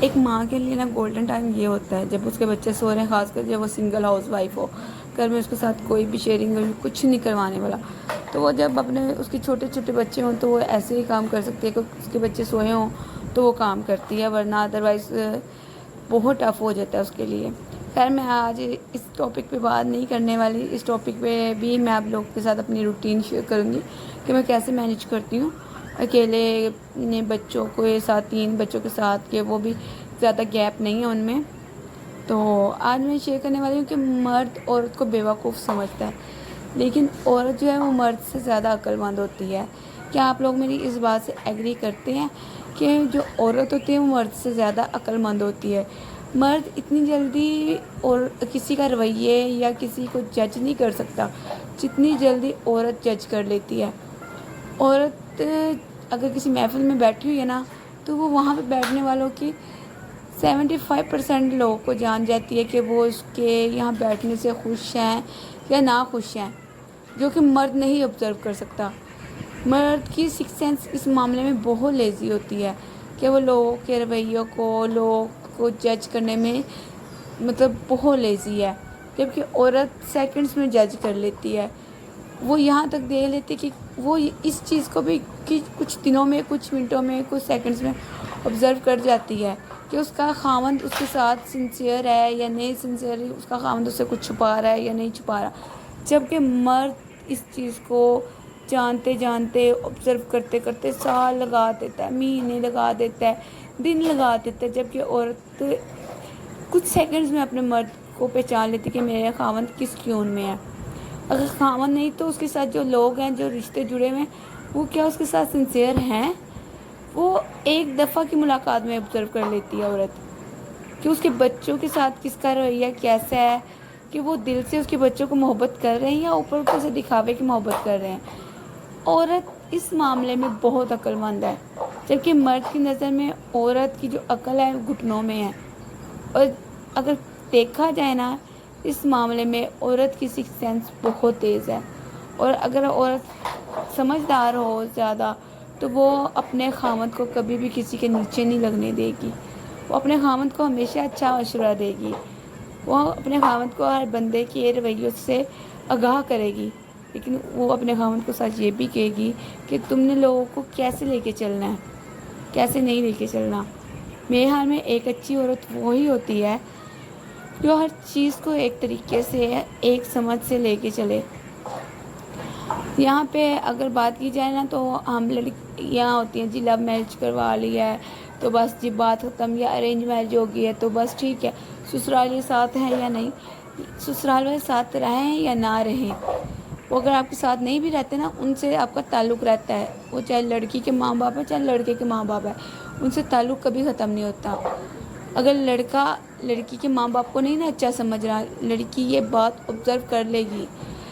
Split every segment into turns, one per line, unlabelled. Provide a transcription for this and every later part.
ایک ماں کے لیے نا گولڈن ٹائم یہ ہوتا ہے جب اس کے بچے سو رہے ہیں، خاص کر جب وہ سنگل ہاؤس وائف ہو، گھر میں اس کے ساتھ کوئی بھی شیئرنگ کچھ نہیں کروانے والا، تو وہ جب اپنے اس کے چھوٹے چھوٹے بچے ہوں تو وہ ایسے ہی کام کر سکتی ہے کہ اس کے بچے سوئے ہوں تو وہ کام کرتی ہے، ورنہ ادروائز بہت ٹف ہو جاتا ہے اس کے لیے۔ خیر میں آج اس ٹاپک پہ بات نہیں کرنے والی، اس ٹاپک پہ بھی میں آپ لوگوں کے ساتھ اپنی روٹین شیئر کروں گی کہ میں کیسے مینیج کرتی ہوں اکیلے بچوں کو ساتھ، 3 بچوں کے ساتھ، کہ وہ بھی زیادہ گیپ نہیں ہے ان میں۔ تو آج میں شیئر کرنے والی ہوں کہ مرد عورت کو بیوقوف سمجھتا ہے، لیکن عورت جو ہے وہ مرد سے زیادہ عقل مند ہوتی ہے۔ کیا آپ لوگ میری اس بات سے ایگری کرتے ہیں کہ جو عورت ہوتی ہے وہ مرد سے زیادہ عقل مند ہوتی ہے؟ مرد اتنی جلدی اور کسی کا رویے یا کسی کو جج نہیں کر سکتا جتنی جلدی عورت جج کر لیتی ہے۔ عورت اگر کسی محفل میں بیٹھی ہوئی ہے نا تو وہ وہاں پہ بیٹھنے والوں کی 75% لوگوں کو جان جاتی ہے کہ وہ اس کے یہاں بیٹھنے سے خوش ہیں یا نا خوش ہیں، جو کہ مرد نہیں آبزرو کر سکتا۔ مرد کی سکس سینس اس معاملے میں بہت لیزی ہوتی ہے کہ وہ لوگوں کے رویوں کو، لوگوں کو جج کرنے میں بہت لیزی ہے، جبکہ عورت سیکنڈز میں جج کر لیتی ہے۔ وہ یہاں تک دیکھ لیتی کہ وہ اس چیز کو بھی کہ کچھ دنوں میں، کچھ منٹوں میں، کچھ سیکنڈز میں آبزرو کر جاتی ہے کہ اس کا خاوند اس کے ساتھ سنسیئر ہے یا نہیں سنسیئر، اس کا خاوند اس سے کچھ چھپا رہا ہے یا نہیں چھپا رہا، جبکہ مرد اس چیز کو جانتے جانتے، آبزرو کرتے کرتے سال لگا دیتا ہے، مہینے لگا دیتا ہے، دن لگا دیتا ہے، جبکہ عورت کچھ سیکنڈز میں اپنے مرد کو پہچان لیتی کہ میرے خاوند کس ٹیون میں ہے۔ اگر خاوند نہیں تو اس کے ساتھ جو لوگ ہیں، جو رشتے جڑے ہوئے ہیں، وہ کیا اس کے ساتھ سنسیئر ہیں؟ وہ ایک دفعہ کی ملاقات میں آبزرو کر لیتی ہے عورت کہ اس کے بچوں کے ساتھ کس کا رویہ کیسا ہے، کہ وہ دل سے اس کے بچوں کو محبت کر رہے ہیں یا اوپر اوپر سے دکھاوے کی محبت کر رہے ہیں۔ عورت اس معاملے میں بہت عقل مند ہے، جبکہ مرد کی نظر میں عورت کی جو عقل ہے گھٹنوں میں ہے۔ اور اگر دیکھا جائے نا اس معاملے میں عورت کی سکس سینس بہت تیز ہے، اور اگر عورت سمجھدار ہو زیادہ تو وہ اپنے خاوند کو کبھی بھی کسی کے نیچے نہیں لگنے دے گی، وہ اپنے خاوند کو ہمیشہ اچھا مشورہ دے گی، وہ اپنے خاوند کو ہر بندے کے رویوں سے آگاہ کرے گی، لیکن وہ اپنے خاوند کو سچ یہ بھی کہے گی کہ تم نے لوگوں کو کیسے لے کے چلنا ہے، کیسے نہیں لے کے چلنا۔ میرے خیال میں ایک اچھی عورت وہی ہوتی ہے جو ہر چیز کو ایک طریقے سے، ایک سمجھ سے لے کے چلے۔ یہاں پہ اگر بات کی جائے نا تو ہم لڑکیاں ہوتی ہیں جی لو میرج کروا لیا ہے تو بس جی بات ختم، یا ارینج میرج ہو گئی ہے تو بس ٹھیک ہے، سسرال یہ ساتھ ہیں یا نہیں، سسرال والے ساتھ رہیں یا نہ رہیں، وہ اگر آپ کے ساتھ نہیں بھی رہتے نا ان سے آپ کا تعلق رہتا ہے، وہ چاہے لڑکی کے ماں باپ ہے چاہے لڑکے کے ماں باپ ہے، ان سے تعلق کبھی ختم نہیں ہوتا۔ اگر لڑکا لڑکی کے ماں باپ کو نہیں نا اچھا سمجھ رہا، لڑکی یہ بات آبزرو کر لے گی،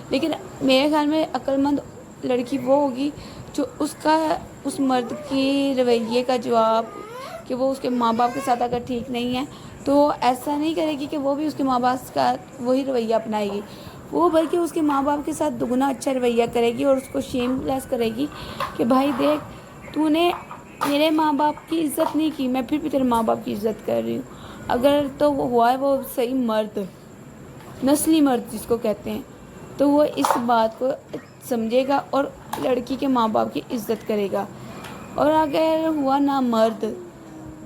لیکن میرے خیال میں عقل مند لڑکی وہ ہوگی جو اس مرد کی رویے کا جواب، کہ وہ اس کے ماں باپ کے ساتھ اگر ٹھیک نہیں ہے تو وہ ایسا نہیں کرے گی کہ وہ بھی اس کے ماں باپ کا وہی رویہ اپنائے گی، وہ بلکہ اس کے ماں باپ کے ساتھ دگنا اچھا رویہ کرے گی اور اس کو شیم لیس کرے گی کہ بھائی دیکھ تو نے میرے ماں باپ کی عزت نہیں کی، میں پھر بھی تیرے ماں باپ کی عزت کر رہی ہوں۔ اگر تو وہ ہوا ہے وہ صحیح مرد، نسلی مرد جس کو کہتے ہیں، تو وہ اس بات کو سمجھے گا اور لڑکی کے ماں باپ کی عزت کرے گا۔ اور اگر ہوا نا مرد،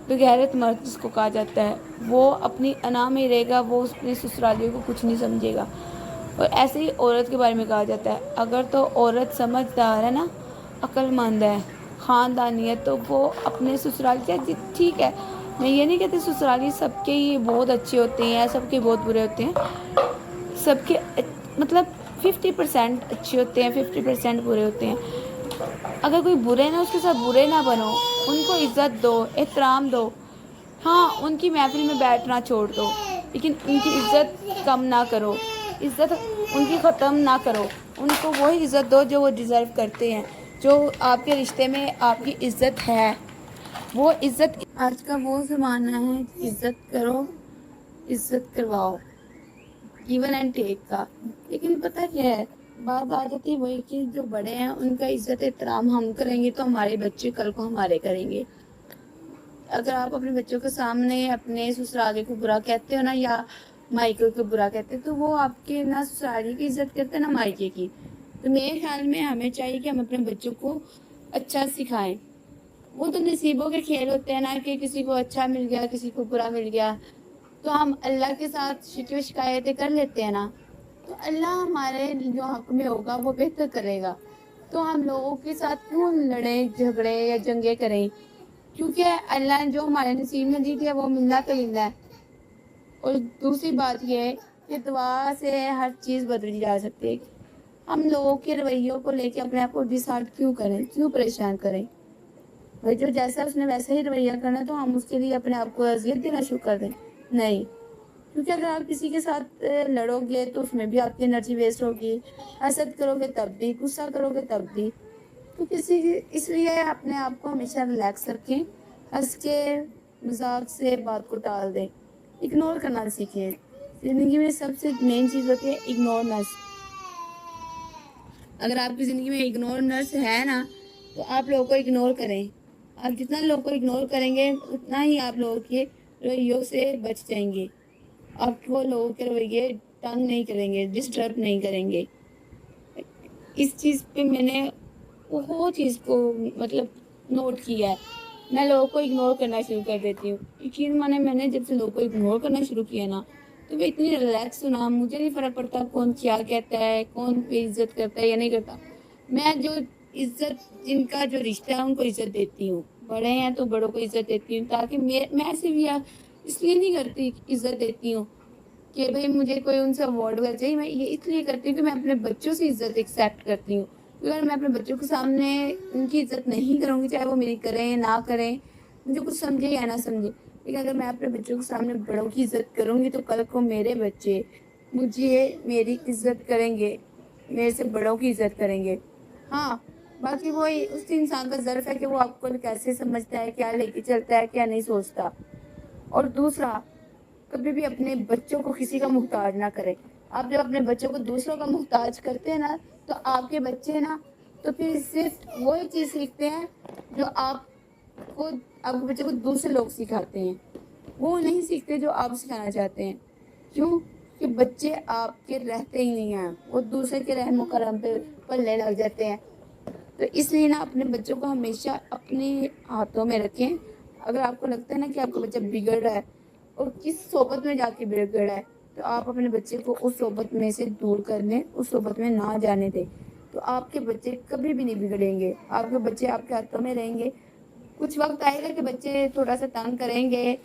بغیرت مرد جس کو کہا جاتا ہے، وہ اپنی انا میں رہے گا، وہ اپنے سسرالیوں کو کچھ نہیں سمجھے گا۔ اور ایسے ہی عورت کے بارے میں کہا جاتا ہے اگر تو عورت سمجھدار ہے نا، عقل مند ہے، خاندانی ہے، تو وہ اپنے سسرال سے ٹھیک ہے، میں یہ نہیں کہتی سسرالی سب کے ہی بہت اچھے ہوتے ہیں، سب کے بہت برے ہوتے ہیں، سب کے 50% اچھے ہوتے ہیں، 50% برے ہوتے ہیں۔ اگر کوئی برے نا اس کے ساتھ برے نہ بنو، ان کو عزت دو، احترام دو، ہاں ان کی محفل میں بیٹھنا چھوڑ دو، لیکن ان کی عزت کم نہ کرو، عزت ان کی ختم نہ کرو، ان کو وہی عزت دو جو وہ ڈیزرو کرتے ہیں، جو آپ کے رشتے میں آپ کی عزت ہے، وہ عزت۔ آج کا وہ زمانہ ہے عزت کرو، عزت کرواؤ، گیون اینڈ ٹیک کا، لیکن پتہ کیا ہے بات آ جاتی ہے وہی کہ جو بڑے ہیں ان کا عزت احترام ہم کریں گے تو ہمارے بچے کل کو ہمارے کریں گے۔ اگر آپ اپنے بچوں کے سامنے اپنے سسرالی کو برا کہتے ہو نا یا مائکے کو برا کہتے تو وہ آپ کے نہ سسرالی کی عزت کرتے نہ مائکے کی. تو میرے خیال میں ہمیں چاہیے کہ ہم اپنے بچوں کو اچھا سکھائیں. وہ تو نصیبوں کے کھیل ہوتے ہیں نا کہ کسی کو اچھا مل گیا کسی کو برا مل گیا. تو ہم اللہ کے ساتھ شکوے شکایتیں کر لیتے ہیں نا, تو اللہ ہمارے جو حق میں ہوگا وہ بہتر کرے گا. تو ہم لوگوں کے ساتھ کیوں لڑیں جھگڑیں یا جنگیں کریں, کیونکہ اللہ نے جو ہمارے نصیب میں دی تھی وہ ملنا تو ملنا ہے. اور دوسری بات یہ ہے کہ دعا سے ہر چیز بدلی جا سکتی ہے. ہم لوگوں کے رویوں کو لے کے اپنے آپ کو ڈسہارٹ کیوں کریں, کیوں پریشان کریں. بھائی جو جیسا اس نے ویسا ہی رویہ کرنا تو ہم اس کے لیے اپنے آپ کو اذیت دینا شروع کر دیں. نہیں, کیونکہ اگر آپ کسی کے ساتھ لڑو گے تو اس میں بھی آپ کی انرجی ویسٹ ہوگی. حسد کرو گے تب بھی, غصہ کرو گے تب بھی. تو اس لیے اپنے آپ کو ہمیشہ ریلیکس رکھیں, ہنس کے مذاق سے بات کو ٹال دیں, اگنور کرنا سیکھیں. زندگی میں سب سے مین چیز ہوتی ہے اگنورنس. اگر آپ کی زندگی میں اگنورنس ہے نا تو آپ لوگوں کو اگنور کریں. آپ جتنا لوگوں کو اگنور کریں گے اتنا ہی آپ لوگوں کے رویوں سے بچ جائیں گے. آپ کو لوگوں کے رویے تنگ نہیں کریں گے, ڈسٹرب نہیں کریں گے. اس چیز پہ میں نے وہ چیز کو مطلب نوٹ کیا ہے. میں لوگوں کو اگنور کرنا شروع کر دیتی ہوں. یقین مانے میں نے جب سے لوگوں کو اگنور کرنا شروع کیا نا تو میں اتنی ریلیکس ہونا, مجھے نہیں فرق پڑتا کون کیا کہتا ہے, کون پہ عزت کرتا ہے یا نہیں کرتا. میں جو عزت جن کا جو رشتہ ہے ان کو عزت دیتی ہوں. بڑے ہیں تو بڑوں کو عزت دیتی ہوں, تاکہ میں ایسے بھی اس لیے نہیں کرتی عزت دیتی ہوں کہ بھئی مجھے کوئی ان سے اوارڈ وغیرہ چاہیے. میں یہ اس لیے کرتی ہوں کہ میں اپنے بچوں سے عزت ایکسیپٹ کرتی ہوں. اگر میں اپنے بچوں کے سامنے ان کی عزت نہیں کروں گی, چاہے وہ میری کریں نہ کریں, مجھے کچھ سمجھے یا نہ سمجھے, لیکن اگر میں اپنے بچوں کے سامنے بڑوں کی عزت کروں گی تو کل کو میرے بچے مجھے میری عزت کریں گے, میرے سے بڑوں کی عزت کریں گے. ہاں باقی وہ اس انسان کا ظرف ہے کہ وہ آپ کو کیسے سمجھتا ہے, کیا لے کے چلتا ہے, کیا نہیں سوچتا. اور دوسرا, کبھی بھی اپنے بچوں کو کسی کا محتاج نہ کریں. آپ جب اپنے بچوں کو دوسروں کا محتاج کرتے ہیں نا تو آپ کے بچے نا تو پھر صرف وہی چیز سیکھتے ہیں جو آپ کے بچے کو دوسرے لوگ سکھاتے ہیں. وہ نہیں سیکھتے جو آپ سکھانا چاہتے ہیں. کیوں کہ بچے آپ کے رہتے ہی نہیں ہیں, وہ دوسرے کے رحم و کرم پہ پلنے لگ جاتے ہیں. تو اس لیے نا اپنے بچوں کو ہمیشہ اپنے ہاتھوں میں رکھیں. اگر آپ کو لگتا ہے نا کہ آپ کا بچہ بگڑ رہا ہے اور کس صحبت میں جا کے بگڑ رہا ہے تو آپ اپنے بچے کو اس صحبت میں سے دور کر دیں, اس صحبت میں نہ جانے دیں. تو آپ کے بچے کبھی بھی نہیں بگڑیں گے, آپ کے بچے آپ کے ہاتھوں میں رہیں گے. کچھ وقت آئے گا کہ بچے تھوڑا سا تنگ کریں گے,